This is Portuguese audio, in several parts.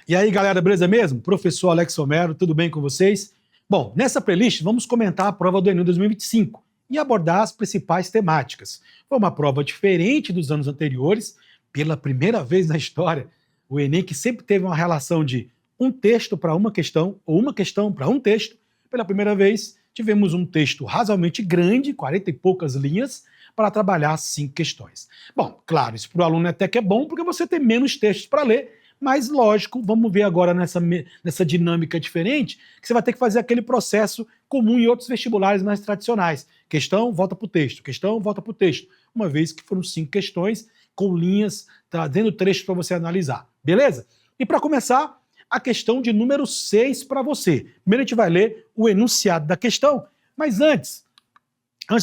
E aí, galera, beleza mesmo? Professor Alex Romero, tudo bem com vocês? Bom, nessa playlist vamos comentar a prova do Enem 2025 e abordar as principais temáticas. Foi uma prova diferente dos anos anteriores, pela primeira vez na história, o Enem, que sempre teve uma relação de um texto para uma questão, ou uma questão para um texto, pela primeira vez tivemos um texto razoavelmente grande, 40 e poucas linhas, para trabalhar 5 questões. Bom, claro, isso para o aluno até que é bom, porque você tem menos textos para ler, mas lógico, vamos ver agora nessa dinâmica diferente, que você vai ter que fazer aquele processo comum em outros vestibulares mais tradicionais. Questão, volta para o texto, questão, volta para o texto. Uma vez que foram 5 questões com linhas, trazendo trechos para você analisar. Beleza? E para começar, a questão de número 6 para você. Primeiro a gente vai ler o enunciado da questão, mas antes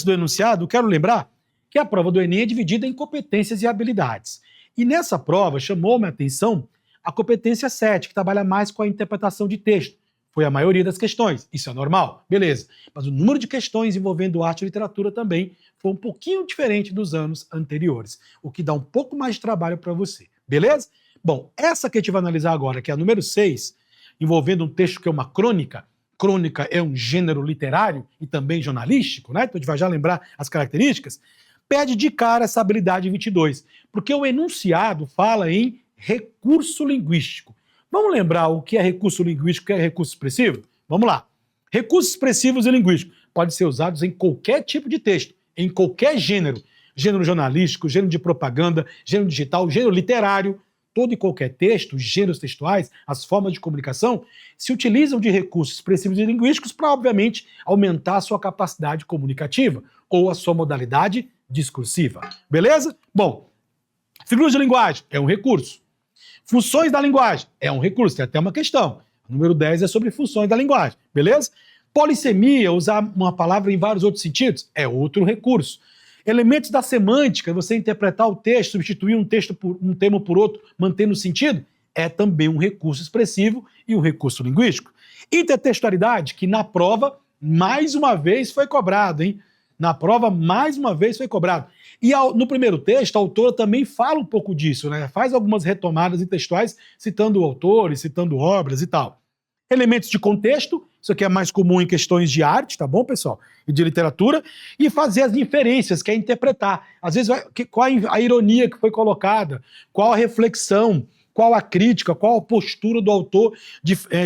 do enunciado, quero lembrar que a prova do Enem é dividida em competências e habilidades. E nessa prova chamou minha atenção a competência 7, que trabalha mais com a interpretação de texto. Foi a maioria das questões. Isso é normal? Beleza. Mas o número de questões envolvendo arte e literatura também foi um pouquinho diferente dos anos anteriores, o que dá um pouco mais de trabalho para você. Beleza? Bom, essa que a gente vai analisar agora, que é a número 6, envolvendo um texto que é uma crônica. Crônica é um gênero literário e também jornalístico, né? Então a gente vai já lembrar as características. Pede de cara essa habilidade 22, porque o enunciado fala em recurso linguístico. Vamos lembrar o que é recurso linguístico e o que é recurso expressivo? Vamos lá. Recursos expressivos e linguísticos podem ser usados em qualquer tipo de texto, em qualquer gênero. Gênero jornalístico, gênero de propaganda, gênero digital, gênero literário. Todo e qualquer texto, gêneros textuais, as formas de comunicação, se utilizam de recursos expressivos e linguísticos para, obviamente, aumentar a sua capacidade comunicativa ou a sua modalidade discursiva. Beleza? Bom, figuras de linguagem é um recurso. Funções da linguagem é um recurso, tem até uma questão. O número 10 é sobre funções da linguagem, beleza? Polissemia, usar uma palavra em vários outros sentidos, é outro recurso. Elementos da semântica, você interpretar o texto, substituir um termo por outro, mantendo o sentido, é também um recurso expressivo e um recurso linguístico. Intertextualidade, que na prova, mais uma vez, foi cobrado, hein? Na prova, mais uma vez, foi cobrado. E no primeiro texto, a autora também fala um pouco disso, né? Faz algumas retomadas textuais, citando autores, citando obras e tal. Elementos de contexto, isso aqui é mais comum em questões de arte, tá bom, pessoal? E de literatura, e fazer as inferências, que é interpretar. Às vezes, qual a ironia que foi colocada, qual a reflexão, qual a crítica, qual a postura do autor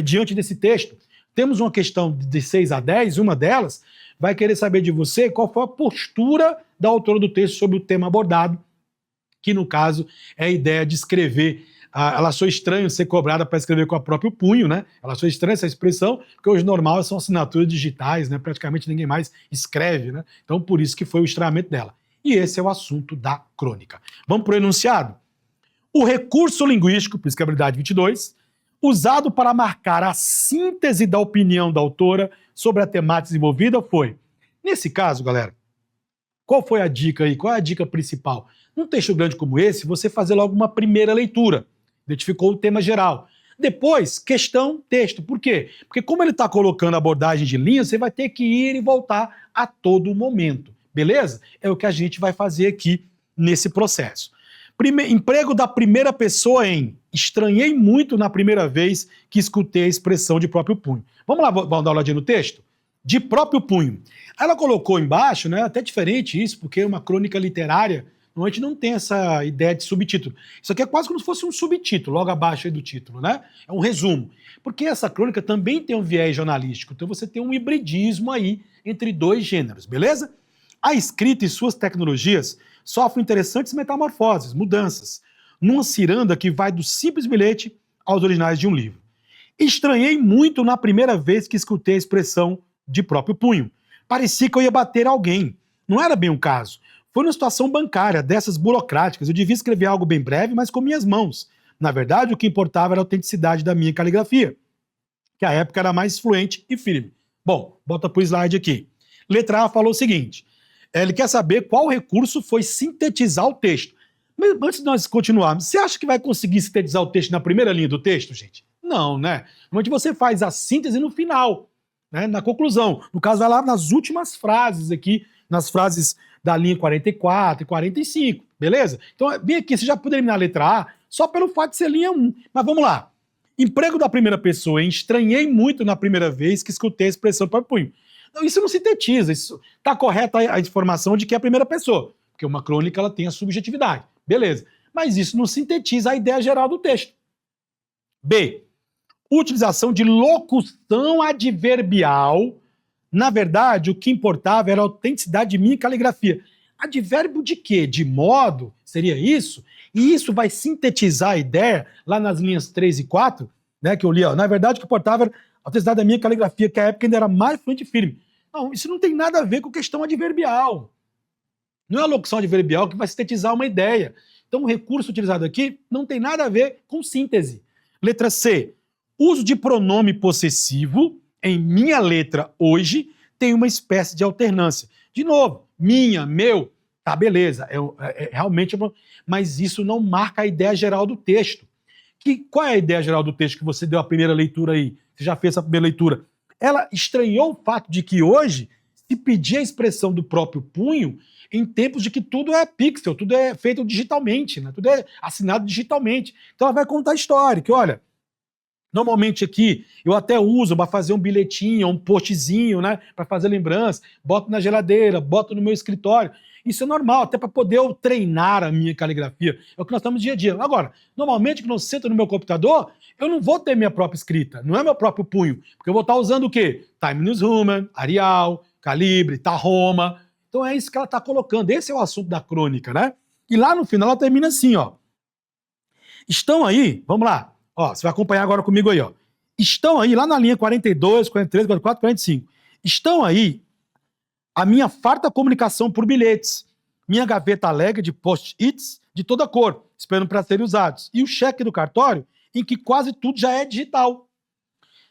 diante desse texto. Temos uma questão de 6 a 10, uma delas vai querer saber de você qual foi a postura da autora do texto sobre o tema abordado, que no caso é a ideia de escrever. Ela achou estranho ser cobrada para escrever com o próprio punho, né? Ela achou estranha essa expressão, porque hoje normal são assinaturas digitais, né? Praticamente ninguém mais escreve, né? Então por isso que foi o estranhamento dela. E esse é o assunto da crônica. Vamos para o enunciado? O recurso linguístico, por isso que é a habilidade 22, usado para marcar a síntese da opinião da autora sobre a temática desenvolvida foi, nesse caso, galera, qual foi a dica aí? Qual é a dica principal? Num texto grande como esse, você fazer logo uma primeira leitura. Identificou o tema geral. Depois, questão, texto. Por quê? Porque como ele está colocando a abordagem de linha, você vai ter que ir e voltar a todo momento. Beleza? É o que a gente vai fazer aqui nesse processo. Emprego da primeira pessoa em estranhei muito na primeira vez que escutei a expressão de próprio punho. Vamos lá, vamos dar uma olhadinha no texto? De próprio punho. Ela colocou embaixo, né, até diferente isso, porque uma crônica literária, a gente não tem essa ideia de subtítulo. Isso aqui é quase como se fosse um subtítulo, logo abaixo aí do título, né? É um resumo. Porque essa crônica também tem um viés jornalístico, então você tem um hibridismo aí entre dois gêneros, beleza? A escrita e suas tecnologias sofrem interessantes metamorfoses, mudanças, numa ciranda que vai do simples bilhete aos originais de um livro. Estranhei muito na primeira vez que escutei a expressão de próprio punho. Parecia que eu ia bater alguém. Não era bem o caso. Foi uma situação bancária, dessas burocráticas. Eu devia escrever algo bem breve, mas com minhas mãos. Na verdade, o que importava era a autenticidade da minha caligrafia, que à época era mais fluente e firme. Bom, bota pro slide aqui. Letra A falou o seguinte, ele quer saber qual recurso foi sintetizar o texto. Mas antes de nós continuarmos, você acha que vai conseguir sintetizar o texto na primeira linha do texto, gente? Não, né? Normalmente você faz a síntese no final, né? Na conclusão. No caso, vai lá nas últimas frases aqui, nas frases da linha 44 e 45, beleza? Então, bem aqui, você já pode eliminar a letra A só pelo fato de ser linha 1. Mas vamos lá. Emprego da primeira pessoa, hein? Estranhei muito na primeira vez que escutei a expressão próprio punho. Não, isso não sintetiza, isso está correta a informação de que é a primeira pessoa, porque uma crônica ela tem a subjetividade, beleza. Mas isso não sintetiza a ideia geral do texto. B. Utilização de locução adverbial. Na verdade, o que importava era a autenticidade de minha caligrafia. Advérbio de quê? De modo? Seria isso? E isso vai sintetizar a ideia lá nas linhas 3 e 4, né, que eu li. Ó. Na verdade, o que importava era a autenticidade da minha caligrafia, que a época ainda era mais fluente e firme. Não, isso não tem nada a ver com questão adverbial. Não é a locução adverbial que vai sintetizar uma ideia. Então, o recurso utilizado aqui não tem nada a ver com síntese. Letra C. Uso de pronome possessivo em minha letra hoje tem uma espécie de alternância. De novo, minha, meu, tá, beleza, realmente, mas isso não marca a ideia geral do texto. Qual é a ideia geral do texto que você deu a primeira leitura aí? Você já fez essa primeira leitura? Ela estranhou o fato de que hoje se pedia a expressão do próprio punho em tempos de que tudo é pixel, tudo é feito digitalmente, né? Tudo é assinado digitalmente. Então ela vai contar a história, que olha, normalmente aqui eu até uso para fazer um bilhetinho, um postzinho, né, para fazer lembrança, boto na geladeira, boto no meu escritório. Isso é normal, até para poder eu treinar a minha caligrafia. É o que nós estamos no dia a dia. Agora, normalmente quando eu sento no meu computador, eu não vou ter minha própria escrita, não é meu próprio punho, porque eu vou estar usando o quê? Time News Roman, Arial, Calibre, Tahoma. Então é isso que ela está colocando. Esse é o assunto da crônica, né? E lá no final ela termina assim, ó. Estão aí, vamos lá. Ó, você vai acompanhar agora comigo aí, ó. Estão aí, lá na linha 42, 43, 44, 45. Estão aí a minha farta comunicação por bilhetes, minha gaveta alegre de post-its de toda cor, esperando para serem usados, e o cheque do cartório, em que quase tudo já é digital.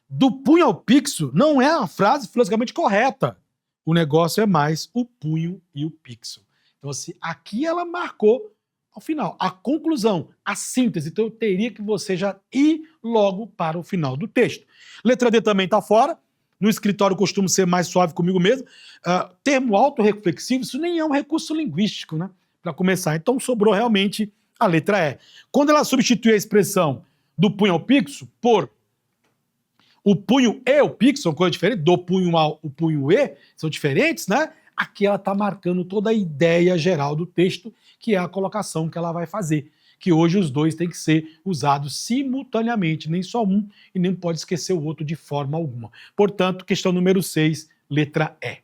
Do punho ao pixel não é a frase filosoficamente correta. O negócio é mais o punho e o pixel. Então, assim, aqui ela marcou ao final, a conclusão, a síntese. Então eu teria que você já ir logo para o final do texto. Letra D também está fora. No escritório eu costumo ser mais suave comigo mesmo. Termo autorreflexivo, isso nem é um recurso linguístico, né? Para começar. Então sobrou realmente a letra E. Quando ela substitui a expressão do punho ao pixel por o punho e o pixel, são coisas diferentes, do punho ao o punho e, são diferentes, né? Aqui ela está marcando toda a ideia geral do texto, que é a colocação que ela vai fazer. Que hoje os dois têm que ser usados simultaneamente, nem só um, e nem pode esquecer o outro de forma alguma. Portanto, questão número 6, letra E.